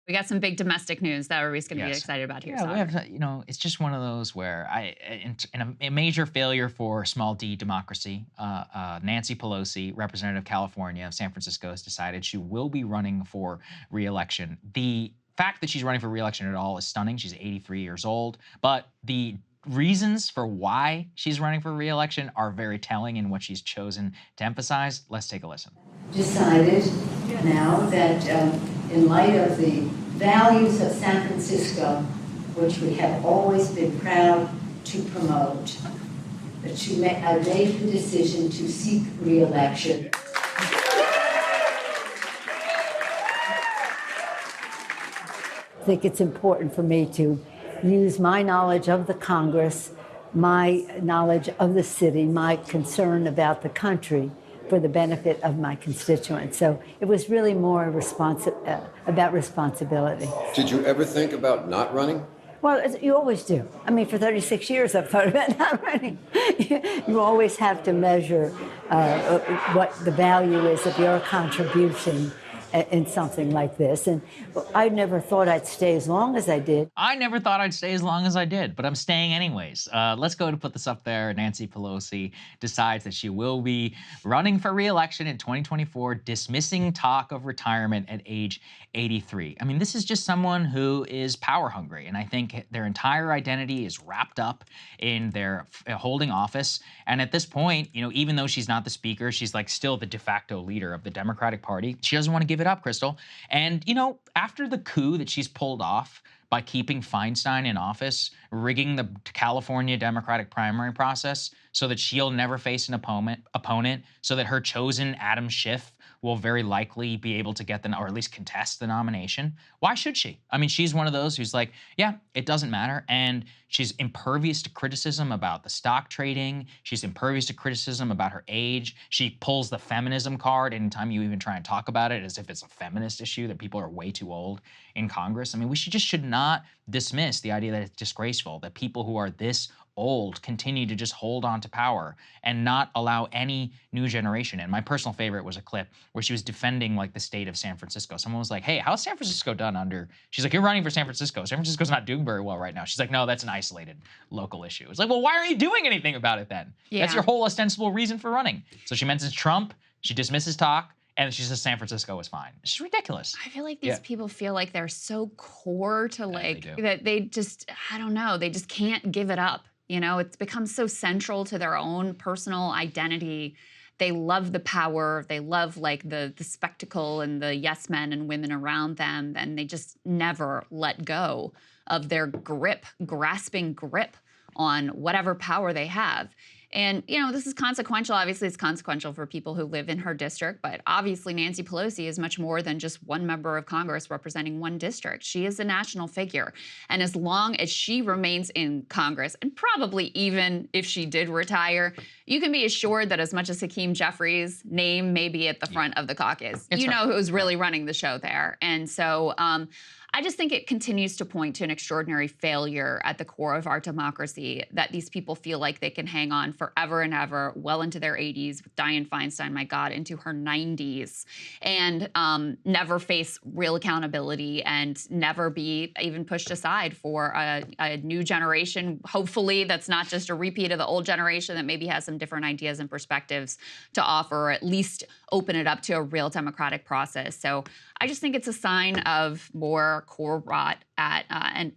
We got some big domestic news that everybody's going to get Yes. excited about here, Yeah, we Saagar. have, it's just one of those where in a major failure for small d democracy, Nancy Pelosi, representative of California of San Francisco, has decided she will be running for re-election. The fact that she's running for re-election at all is stunning. She's 83 years old, but the reasons for why she's running for re-election are very telling in what she's chosen to emphasize. Let's take a listen. Decided now that in light of the values of San Francisco, which we have always been proud to promote, that I made the decision to seek re-election. I think it's important for me to use my knowledge of the Congress, my knowledge of the city, my concern about the country for the benefit of my constituents. So it was really more about responsibility. Did you ever think about not running? Well, you always do. I mean, for 36 years I've thought about not running. You always have to measure what the value is of your contribution in something like this. And I never thought I'd stay as long as I did. I never thought I'd stay as long as I did, but I'm staying anyways. Let's go to put this up there. Nancy Pelosi decides that she will be running for re-election in 2024, dismissing talk of retirement at age 83. I mean, this is just someone who is power hungry, and I think their entire identity is wrapped up in their holding office. And at this point, even though she's not the speaker, she's like still the de facto leader of the Democratic Party. She doesn't want to give it up, Krystal. And, after the coup that she's pulled off by keeping Feinstein in office, rigging the California Democratic primary process so that she'll never face an opponent, so that her chosen Adam Schiff will very likely be able to get or at least contest the nomination. Why should she? I mean, she's one of those who's like, yeah, it doesn't matter. And she's impervious to criticism about the stock trading. She's impervious to criticism about her age. She pulls the feminism card anytime you even try and talk about it as if it's a feminist issue, that people are way too old in Congress. I mean, we should not dismiss the idea that it's disgraceful that people who are this old continue to just hold on to power and not allow any new generation in. My personal favorite was a clip where she was defending like the state of San Francisco. Someone was like, hey, how's San Francisco done under? She's like, you're running for San Francisco. San Francisco's not doing very well right now. She's like, no, that's an isolated local issue. It's like, well, why aren't you doing anything about it then? Yeah. That's your whole ostensible reason for running. So she mentions Trump, she dismisses talk, and she says San Francisco is fine. It's ridiculous. I feel like these people feel like they're so core to that they just, I don't know, they just can't give it up. It's become so central to their own personal identity. They love the power. They love the spectacle and the yes men and women around them. And they just never let go of their grasping grip on whatever power they have. And, this is consequential. Obviously, it's consequential for people who live in her district. But obviously, Nancy Pelosi is much more than just one member of Congress representing one district. She is a national figure. And as long as she remains in Congress, and probably even if she did retire, you can be assured that as much as Hakeem Jeffries' name may be at the front of the caucus, who's really running the show there. And so I just think it continues to point to an extraordinary failure at the core of our democracy, that these people feel like they can hang on forever and ever, well into their 80s, with Dianne Feinstein, my God, into her 90s, and never face real accountability and never be even pushed aside for a new generation, hopefully that's not just a repeat of the old generation, that maybe has some different ideas and perspectives to offer, or at least open it up to a real democratic process. So I just think it's a sign of more core rot at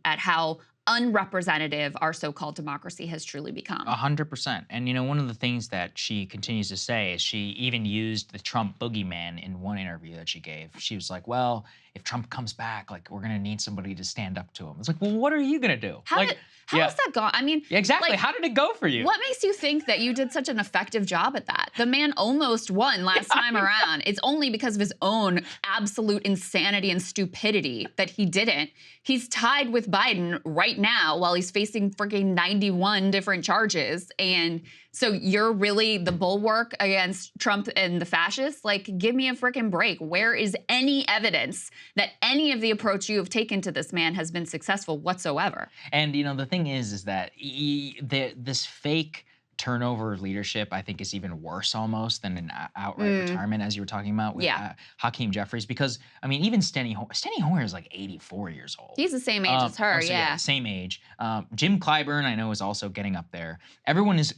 how unrepresentative our so-called democracy has truly become. 100%. And one of the things that she continues to say is she even used the Trump boogeyman in one interview that she gave. She was like, well, if Trump comes back, we're going to need somebody to stand up to him. It's like, well, what are you going to do? How has that gone? I mean, exactly. How did it go for you? What makes you think that you did such an effective job at that? The man almost won last time around. It's only because of his own absolute insanity and stupidity that he didn't. He's tied with Biden right now while he's facing freaking 91 different charges. And so you're really the bulwark against Trump and the fascists? Give me a freaking break. Where is any evidence that any of the approach you have taken to this man has been successful whatsoever? And, the thing is that this fake turnover of leadership, I think, is even worse almost than an outright retirement, as you were talking about with Hakeem Jeffries. Because, I mean, even Steny Hoyer is like 84 years old. He's the same age as her, so, same age. Jim Clyburn, I know, is also getting up there. Everyone is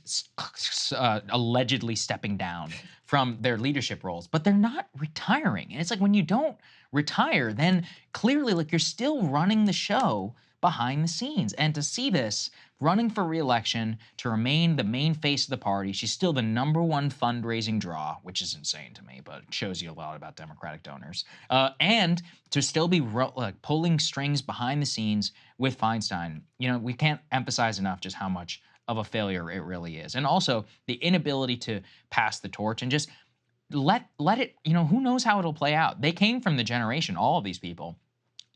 allegedly stepping down from their leadership roles, but they're not retiring. And it's like, when you don't retire, then clearly, like, you're still running the show behind the scenes. And to see this, running for re-election, to remain the main face of the party, she's still the #1 fundraising draw, which is insane to me, but it shows you a lot about Democratic donors. And to still be pulling strings behind the scenes with Feinstein. You know, we can't emphasize enough just how much of a failure it really is. And also the inability to pass the torch and just let it, you know, who knows how it'll play out. They came from the generation, all of these people,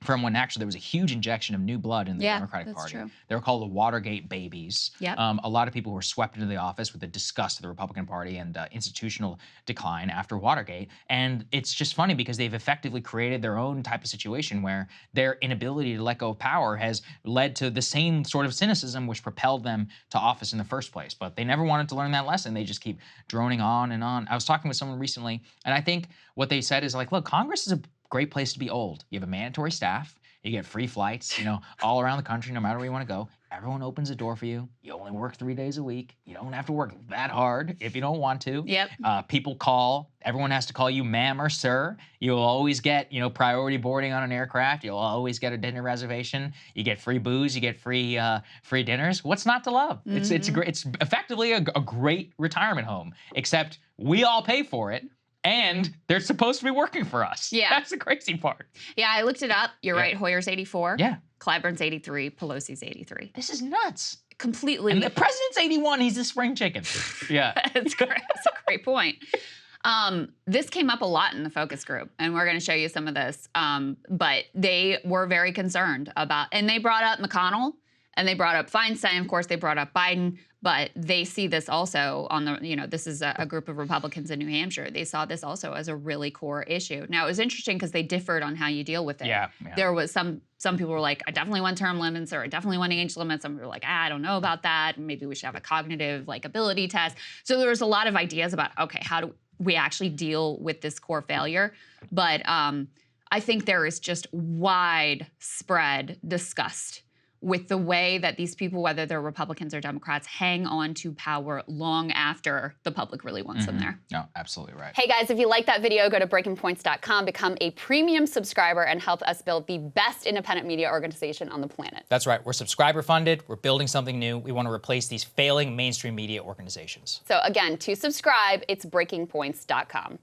from when actually there was a huge injection of new blood in the Democratic Party. True. They were called the Watergate babies. Yep. A lot of people were swept into the office with the disgust of the Republican Party and institutional decline after Watergate. And it's just funny because they've effectively created their own type of situation where their inability to let go of power has led to the same sort of cynicism which propelled them to office in the first place. But they never wanted to learn that lesson. They just keep droning on and on. I was talking with someone recently, and I think what they said is like, look, Congress is a great place to be old. You have a mandatory staff. You get free flights, you know, all around the country, no matter where you want to go. Everyone opens the door for you. You only work 3 days a week. You don't have to work that hard if you don't want to. Yep. People call. Everyone has to call you ma'am or sir. You'll always get, you know, priority boarding on an aircraft. You'll always get a dinner reservation. You get free booze. You get free dinners. What's not to love? It's effectively a great retirement home, except we all pay for it. And they're supposed to be working for us. Yeah. That's the crazy part. Yeah, I looked it up. You're right. Hoyer's 84. Yeah. Clyburn's 83. Pelosi's 83. This is nuts. Completely. And the president's 81. He's a spring chicken. Yeah. That's a great point. This came up a lot in the focus group, and we're going to show you some of this. But they were very concerned about, and they brought up McConnell, and they brought up Feinstein. Of course, they brought up Biden. But they see this also on the, you know, this is a group of Republicans in New Hampshire. They saw this also as a really core issue. Now, it was interesting because they differed on how you deal with it. Yeah. There was some people were like, I definitely want term limits, or I definitely want age limits. Some people were like, I don't know about that. Maybe we should have a cognitive like ability test. So there was a lot of ideas about, okay, how do we actually deal with this core failure? But I think there is just widespread disgust with the way that these people, whether they're Republicans or Democrats, hang on to power long after the public really wants them there. No, absolutely right. Hey guys, if you like that video, go to breakingpoints.com, become a premium subscriber, and help us build the best independent media organization on the planet. That's right. We're subscriber funded. We're building something new. We want to replace these failing mainstream media organizations. So again, to subscribe, it's breakingpoints.com.